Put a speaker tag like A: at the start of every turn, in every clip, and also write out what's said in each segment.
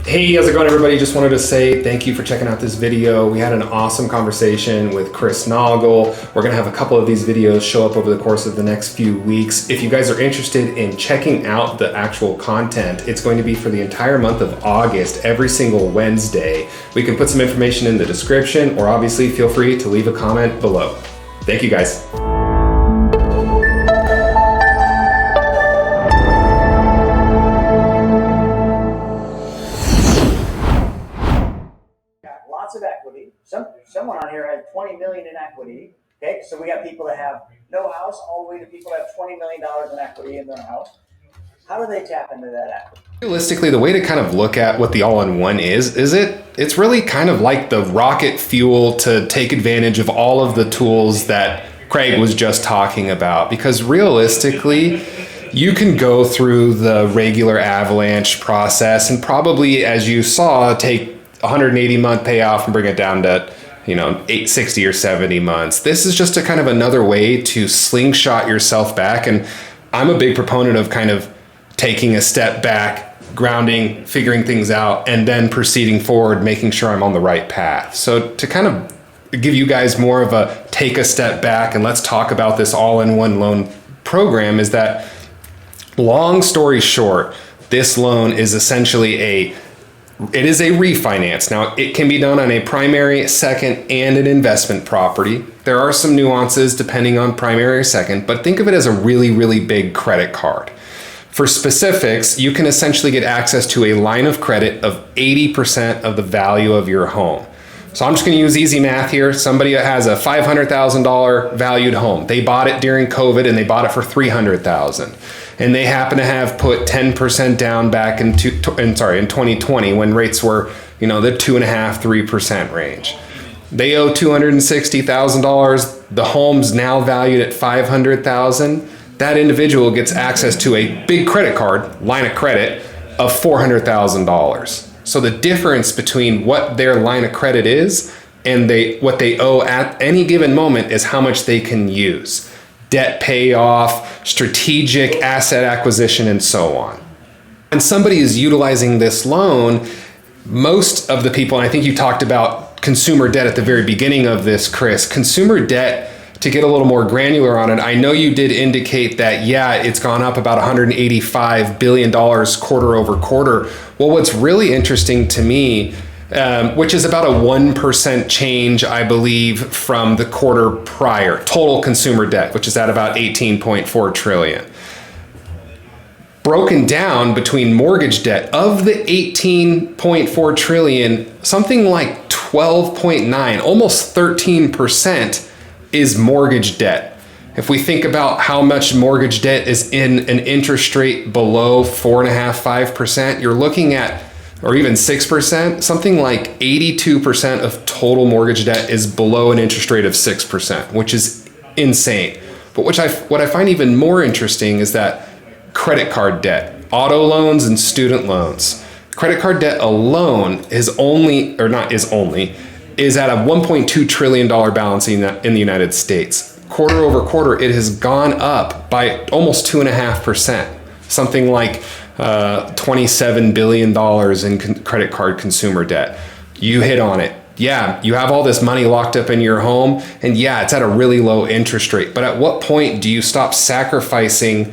A: Hey, how's it going, everybody? Just wanted to say thank you for checking out this video. We had an awesome conversation with Chris Naugle. We're going to have a couple of these videos show up over the course of the next few weeks. If you guys are interested in checking out the actual content, it's going to be for the entire month of August, every single Wednesday. We can put some information in the description, or obviously feel free to leave a comment below. Thank you, guys.
B: Lots of equity. Someone on here had 20 million in equity. Okay, so we got people that have no house, all the way to people that have $20 million in equity in their house. How do they tap into that equity?
A: Realistically, the way to kind of look at what the all-in-one is it's really kind of like the rocket fuel to take advantage of all of the tools that Craig was just talking about. Because realistically, you can go through the regular avalanche process and probably, as you saw, take 180-month payoff and bring it down to 60 or 70 months. This is just a kind of another way to slingshot yourself back. And I'm a big proponent of kind of taking a step back, grounding, figuring things out, and then proceeding forward, making sure I'm on the right path. So to kind of give you guys more of a take a step back and let's talk about this all-in-one loan program, is that, long story short, this loan is essentially it is a refinance. Now, it can be done on a primary, second, and an investment property. There are some nuances depending on primary or second, but think of it as a really, really big credit card. For specifics, you can essentially get access to a line of credit of 80% of the value of your home. So I'm just going to use easy math here. Somebody that has a $500,000 valued home. They bought it during COVID and they bought it for $300,000. And they happen to have put 10% down back in 2020 when rates were, the 2.5–3% range. They owe $260,000. The home's now valued at $500,000. That individual gets access to a big credit card, line of credit, of $400,000. So the difference between what their line of credit is and what they owe at any given moment is how much they can use. Debt payoff, strategic asset acquisition, and so on. And somebody is utilizing this loan, most of the people, and I think you talked about consumer debt at the very beginning of this, Chris, consumer debt, to get a little more granular on it, I know you did indicate that, it's gone up about $185 billion quarter over quarter. Well, what's really interesting to me, which is about a 1% change, I believe, from the quarter prior, total consumer debt, which is at about 18.4 trillion. Broken down between mortgage debt, of the 18.4 trillion, something like 12.9, almost 13% is mortgage debt. If we think about how much mortgage debt is in an interest rate below 4.5–5%, you're looking at, or even 6%, something like 82% of total mortgage debt is below an interest rate of 6%, which is insane. But what I find even more interesting is that credit card debt, auto loans and student loans. Credit card debt alone is at a $1.2 trillion balance in the United States. Quarter over quarter, it has gone up by almost 2.5%, something like $27 billion in credit card consumer debt. You hit on it. Yeah, you have all this money locked up in your home, and it's at a really low interest rate. But at what point do you stop sacrificing,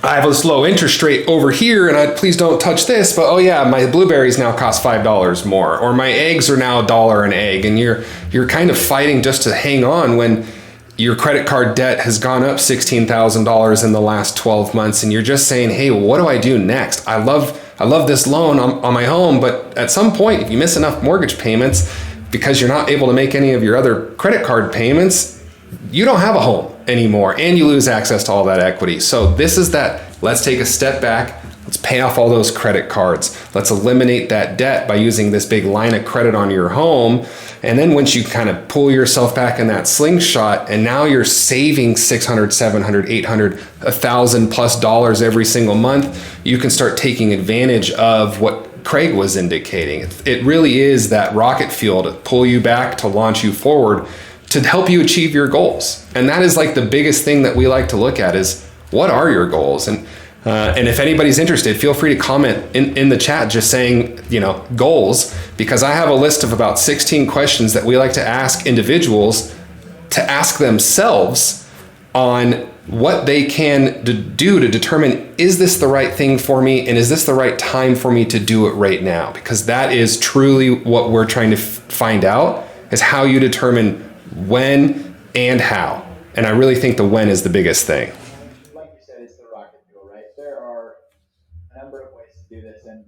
A: I have this low interest rate over here, and please don't touch this, but my blueberries now cost $5 more, or my eggs are now $1 an egg, and you're kind of fighting just to hang on when your credit card debt has gone up $16,000 in the last 12 months, and you're just saying, hey, what do I do next? I love this loan on my home, but at some point, if you miss enough mortgage payments because you're not able to make any of your other credit card payments, you don't have a home anymore, and you lose access to all that equity. So this is that, let's take a step back, let's pay off all those credit cards, let's eliminate that debt by using this big line of credit on your home. And then once you kind of pull yourself back in that slingshot, and now you're saving $600, $700, $800, $1,000+ every single month, you can start taking advantage of what Craig was indicating. It really is that rocket fuel to pull you back, to launch you forward, to help you achieve your goals. And that is like the biggest thing that we like to look at is, what are your goals? And And if anybody's interested, feel free to comment in the chat just saying, goals, because I have a list of about 16 questions that we like to ask individuals to ask themselves on what they can do to determine, is this the right thing for me? And is this the right time for me to do it right now? Because that is truly what we're trying to find out, is how you determine when and how. And I really think the when is the biggest thing.
B: Like you said, it's the rocket fuel, right? There are a number of ways to do this, and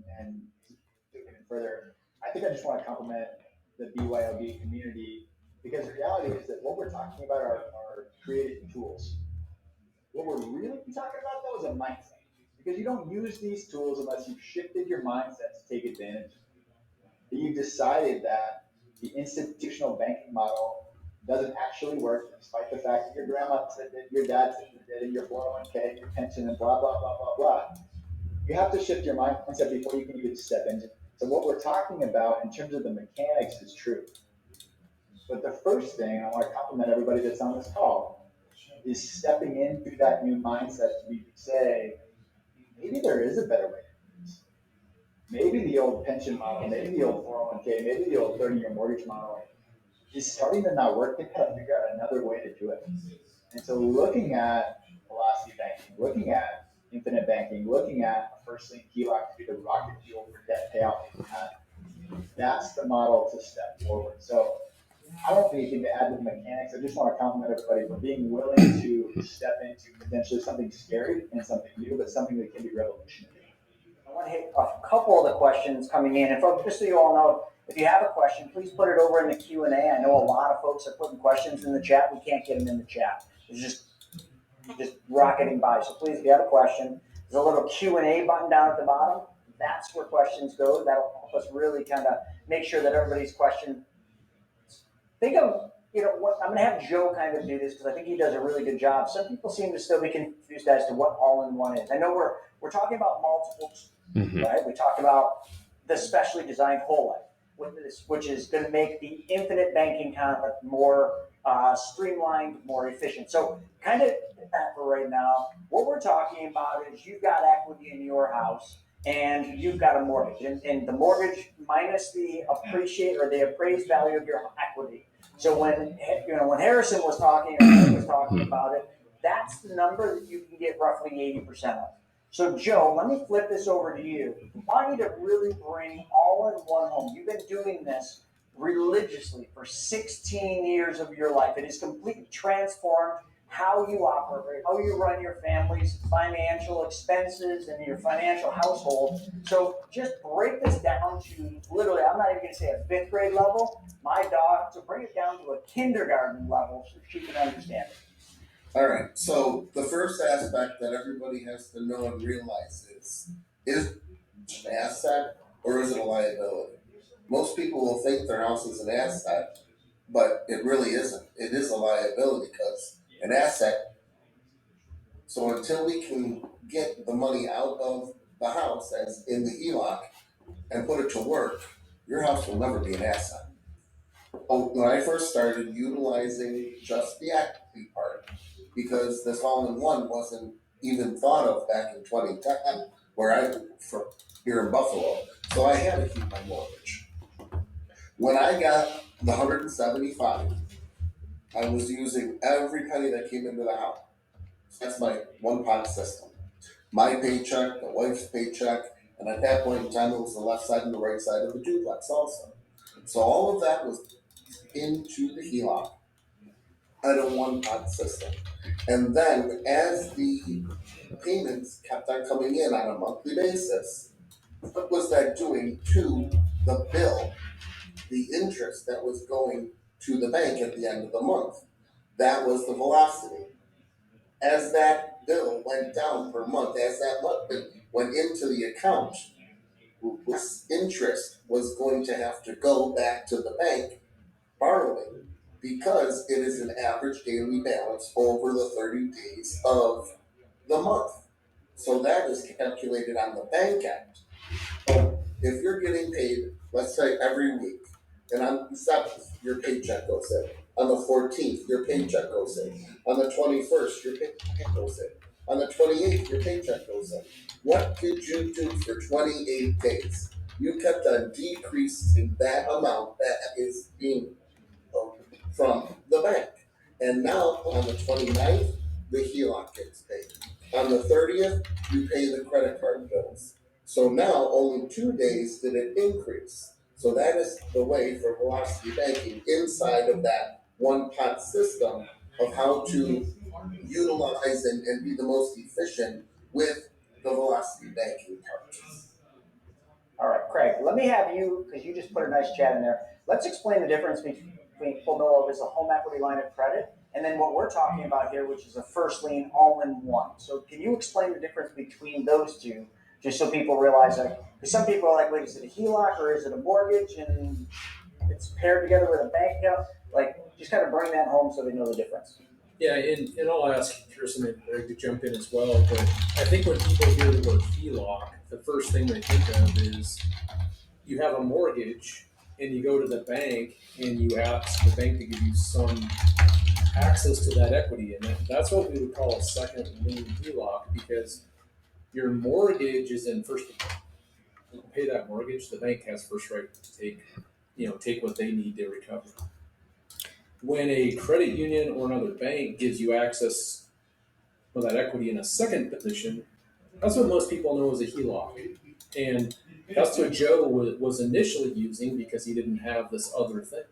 B: taking it further, I think I just want to compliment the BYOB community, because the reality is that what we're talking about are creative tools. What we're really talking about, though, is a mindset, because you don't use these tools unless you've shifted your mindset to take advantage. You've decided that the institutional banking model doesn't actually work, despite the fact that your grandma said that, your dad said that, and your 401k, your pension, and blah, blah, blah, blah, blah. You have to shift your mindset before you can even step into it. So what we're talking about in terms of the mechanics is true. But the first thing, I want to compliment everybody that's on this call, is stepping into that new mindset to say, maybe there is a better way to do this. Maybe the old pension model, maybe the old 401k, maybe the old 30-year mortgage model is starting to not work. They've got to figure out another way to do it. And so looking at velocity banking, looking at infinite banking, looking at a first lien HELOC to be the rocket fuel for debt payout, that's the model to step forward. So I don't have anything to add to the mechanics. I just want to compliment everybody for being willing to step into potentially something scary and something new, but something that can be revolutionary. I want to hit a couple of the questions coming in. And folks, just so you all know, if you have a question, please put it over in the Q&A. I know a lot of folks are putting questions in the chat. We can't get them in the chat. It's just rocketing by. So please, if you have a question, there's a little Q&A button down at the bottom. That's where questions go. That'll help us really kind of make sure that everybody's question. Think of, what I'm going to have Joe kind of do this, because I think he does a really good job. Some people seem to still be confused as to what all-in-one is. I know we're talking about multiples, right? We talked about the specially designed whole life, which is going to make the infinite banking concept more streamlined, more efficient. So kind of for right now, what we're talking about is you've got equity in your house and you've got a mortgage, and the mortgage minus the appraised value of your equity. So when Harrison was talking about it, that's the number that you can get roughly 80% of. So Joe, let me flip this over to you. I want you to really bring all in one home. You've been doing this religiously for 16 years of your life. It has completely transformed how you operate, how you run your family's financial expenses and your financial household. So just break this down to literally, I'm not even going to say a fifth grade level. My daughter, to bring it down to a kindergarten level so she can understand it.
C: All right, so the first aspect that everybody has to know and realize is it an asset or is it a liability? Most people will think their house is an asset, but it really isn't. It is a liability, because an asset, so until we can get the money out of the house, as in the HELOC, and put it to work, your house will never be an asset. When I first started utilizing just the equity part, because this all-in-one wasn't even thought of back in 2010, where I from here in Buffalo, so I had to keep my mortgage. When I got the 175, I was using every penny that came into the house. That's my one-pot system. My paycheck, the wife's paycheck, and at that point in time, it was the left side and the right side of the duplex also. So all of that was into the HELOC at a one-pot system. And then as the payments kept on coming in on a monthly basis, what was that doing to the bill, the interest that was going to the bank at the end of the month? That was the velocity. As that bill went down per month, as that month went into the account, this interest was going to have to go back to the bank borrowing, because it is an average daily balance over the 30 days of the month. So that is calculated on the bank end. So if you're getting paid, let's say every week, and on the 7th, your paycheck goes in. On the 14th, your paycheck goes in. On the 21st, your paycheck goes in. On the 28th, your paycheck goes in. What did you do for 28 days? You kept on decreasing that amount that is being from the bank. And now on the 29th, the HELOC gets paid. On the 30th, you pay the credit card bills. So now only 2 days did it increase. So that is the way for velocity banking inside of that one pot system of how to utilize and be the most efficient with the velocity banking part.
B: All right, Craig, let me have you, because you just put a nice chat in there. Let's explain the difference between full mill as a home equity line of credit and then what we're talking about here, which is a first lien all-in-one. So can you explain the difference between those two, just so people realize that? Because some people are like, wait, is it a HELOC or is it a mortgage? And it's paired together with a bank account. Like, just kind of bring that home so they know the difference.
D: Yeah, and I'll ask Kirsten and Greg to jump in as well. But I think when people hear the word HELOC, the first thing they think of is you have a mortgage and you go to the bank and you ask the bank to give you some access to that equity. And that's what we would call a second lien HELOC, because your mortgage is in first, to pay that mortgage, the bank has first right to take what they need to recover. When a credit union or another bank gives you access for that equity in a second position, that's what most people know as a HELOC. And that's what Joe was initially using because he didn't have this other thing.